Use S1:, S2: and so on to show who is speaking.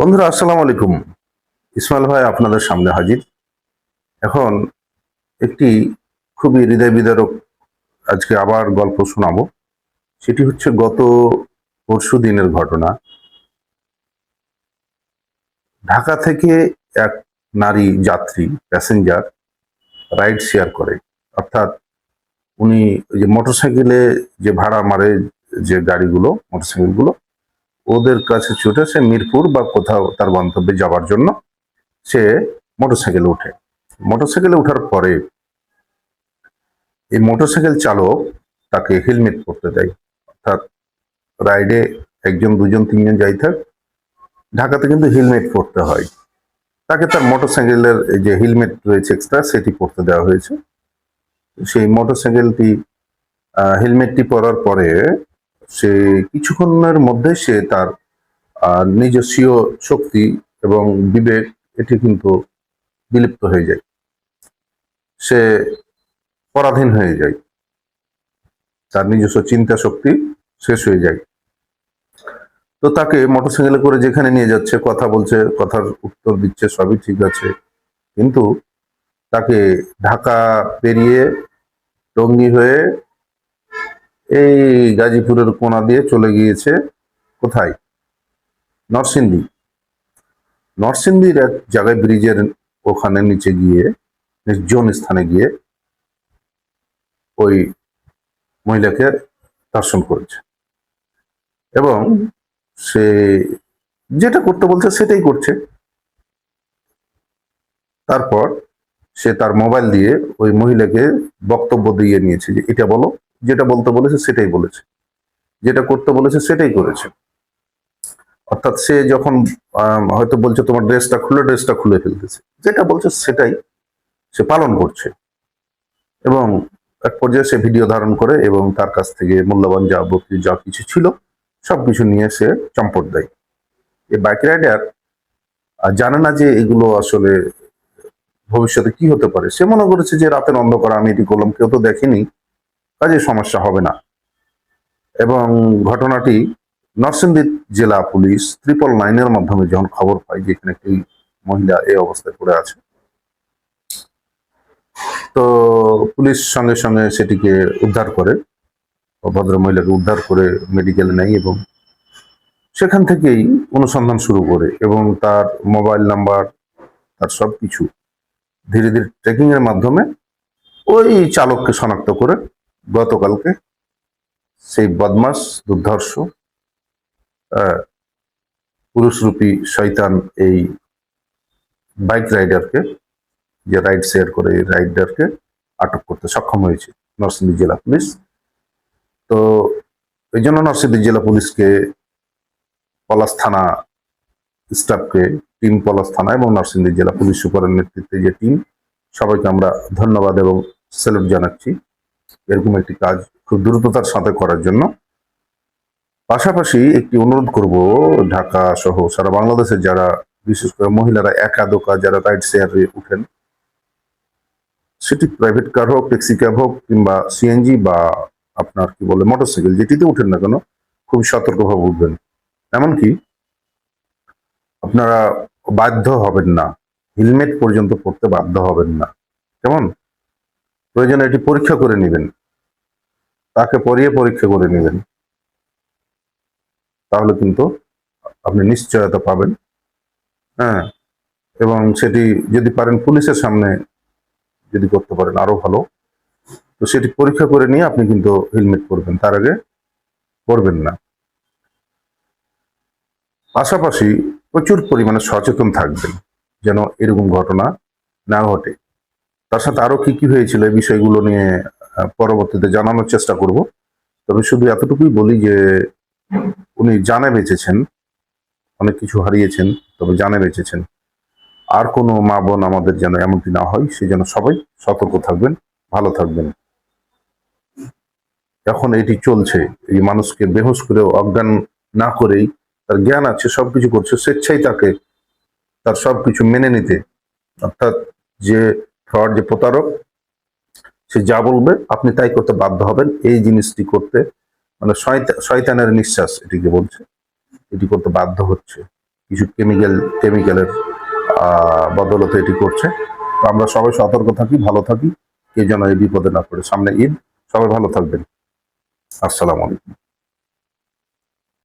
S1: বন্ধুরা, আসসালামু আলাইকুম। ইসমাইল ভাই আপনাদের সামনে হাজির। এখন একটি খুবই হৃদয় বিদারক আজকে আবার গল্প শোনাবো। সেটি হচ্ছে গত পরশু দিনের ঘটনা। ঢাকা থেকে এক নারী যাত্রী প্যাসেঞ্জার রাইড শেয়ার করে, অর্থাৎ উনি ওই যে মোটরসাইকেলে যে ভাড়া মারে, যে গাড়িগুলো মোটরসাইকেলগুলো, ওদের কাছে ছুটে সে মিরপুর বা কোথাও তার গন্তব্যে যাওয়ার জন্য সে মোটরসাইকেলে ওঠে। মোটরসাইকেলে ওঠার পরে এই মোটরসাইকেল চালক তাকে হেলমেট পরতে দেয়। অর্থাৎ রাইডে একজন দুজন তিনজন যাই থাক, ঢাকাতে কিন্তু হেলমেট পরতে হয়। তাকে তার মোটরসাইকেলের যে হেলমেট রয়েছে এক্সট্রা, সেটি পরতে দেওয়া হয়েছে। সেই মোটরসাইকেলটি হেলমেটটি পরার পরে সে কিছুক্ষণের মধ্যে সে তার নিজস্বীয় শক্তি এবং বিবেক এটি কিন্তু বিলুপ্ত হয়ে যায়। সে পরাধীন হয়ে যায়, তার নিজস্ব চিন্তা শক্তি শেষ হয়ে যায়। তো তাকে মোটরসাইকেলে করে যেখানে নিয়ে যাচ্ছে, কথা বলছে, কথার উত্তর দিচ্ছে, সবই ঠিক আছে, কিন্তু তাকে ঢাকা পেরিয়ে টঙ্গী হয়ে এই গাজীপুরের কোনা দিয়ে চলে গিয়েছে কোথায়? নরসিংদী। নরসিংদীর এক জায়গায় ব্রিজের ওখানে নিচে গিয়ে, নির্জন স্থানে গিয়ে ওই মহিলাকে ধর্ষণ করেছে এবং সে যেটা করতে বলছে সেটাই করছে। তারপর সে তার মোবাইল দিয়ে ওই মহিলাকে বক্তব্য দিয়ে নিয়েছে যে এটা বলো, যেটা বলতে বলেছে সেটাই বলেছে, যেটা করতে বলেছে সেটাই করেছে। অর্থাৎ সে যখন হয়তো বলছে তোমার ড্রেসটা খুলে ফেলতেছে, যেটা বলছে সেটাই সে পালন করছে। এবং এক পর্যায়ে সে ভিডিও ধারণ করে এবং তার কাছ থেকে মূল্যবান যা কিছু ছিল সবকিছু নিয়ে সে চম্পট দেয়। এই বাইক রাইডার জানে না যে এগুলো আসলে ভবিষ্যতে কি হতে পারে। সে মনে করেছে যে রাতের অন্ধকার আমি এটি করলাম, কেউ তো দেখেনি, কাজে সমস্যা হবে না। এবং ঘটনাটি নরসিংদী জেলা পুলিশ 999-এর মাধ্যমে যখন খবর পায় যে এখানে একটি মহিলা এই অবস্থায় পড়ে আছে, তো পুলিশ সঙ্গে সঙ্গে সেটিকে উদ্ধার করে, ভদ্র মহিলাকে উদ্ধার করে মেডিকেলে নেয় এবং সেখান থেকেই অনুসন্ধান শুরু করে এবং তার মোবাইল নাম্বার, তার সবকিছু ধীরে ধীরে ট্রেকিং এর মাধ্যমে ওই চালককে শনাক্ত করে গতকালকে সেই বদমাস দুর্ধর্ষ পুরুষরূপী শয়তান এই বাইক রাইডারকে, যে রাইড শেয়ার করে এই রাইডারকে আটক করতে সক্ষম হয়েছে নরসিংদী জেলা পুলিশ। তো এই জন্য নরসিংদী জেলা পুলিশকে, পলাশ থানা স্টাফকে, টিম পলাশ থানা এবং নরসিংদী জেলা পুলিশ সুপারের নেতৃত্বে যে টিম, সবাইকে আমরা ধন্যবাদ এবং স্যালুট জানাচ্ছি এরকম একটি কাজ খুব দ্রুততার সাথে করার জন্য। পাশাপাশি একটি অনুরোধ করব, ঢাকা সহ সারা বাংলাদেশের যারা, বিশেষ করে মহিলারা একা দোকা যারা রাইড শেয়ারে উঠেন, সেটি প্রাইভেট কার হোক, ট্যাক্সি ক্যাব হোক, কিংবা সিএনজি বা আপনার কি বলে মোটরসাইকেল, যেটিতে উঠেন না কেন খুব সতর্কভাবে উঠবেন। এমনকি আপনারা বাধ্য হবেন না, হেলমেট পর্যন্ত পড়তে বাধ্য হবেন না। কেমন? প্রয়োজনে এটি পরীক্ষা করে নেবেন, তাকে পরিয়ে পরীক্ষা করে নেবেন, তাহলে কিন্তু আপনি নিশ্চয়তা পাবেন। হ্যাঁ, এবং সেটি যদি পারেন পুলিশের সামনে যদি করতে পারেন আরো ভালো। তো সেটি পরীক্ষা করে নিয়ে আপনি কিন্তু হেলমেট পরবেন, তার আগে পরবেন না। পাশাপাশি প্রচুর পরিমাণে সচেতন থাকবেন যেন এরকম ঘটনা না ঘটে। তার সাথে আরো কি কি হয়েছিল এই বিষয়গুলো নিয়ে পরবর্তীতে জানানোর চেষ্টা করব। তবে শুধু এতটুকুই বলি যে উনি জানে বেঁচেছেন, অনেক কিছু হারিয়েছেন, তবে জানে বেঁচেছেন। আর কোনো মা বোন আমাদের যেন এমনটি না হয়, সেই জন্য সবাই সতর্ক থাকবেন, ভালো থাকবেন। এখন এটি চলছে, এই মানুষকে বেহুশ করেও, অজ্ঞান না করেই, তার জ্ঞান আছে, সবকিছু করছে, স্বেচ্ছাই তাকে তার সবকিছু মেনে নিতে, অর্থাৎ যে ফ্রড, যে প্রতারক, সে যা বলবে আপনি তাই করতে বাধ্য হবেন। এই জিনিসটি করতে মানে শয়তানের নিঃশ্বাস এটিকে বলছে, এটি করতে বাধ্য হচ্ছে। কিছু কেমিক্যালের বদলতে এটি করছে। তো আমরা সবাই সতর্ক থাকি, ভালো থাকি, কে যেন এই বিপদে না পড়ে। সামনে ঈদ, সবাই ভালো থাকবেন। আসসালামু আলাইকুম।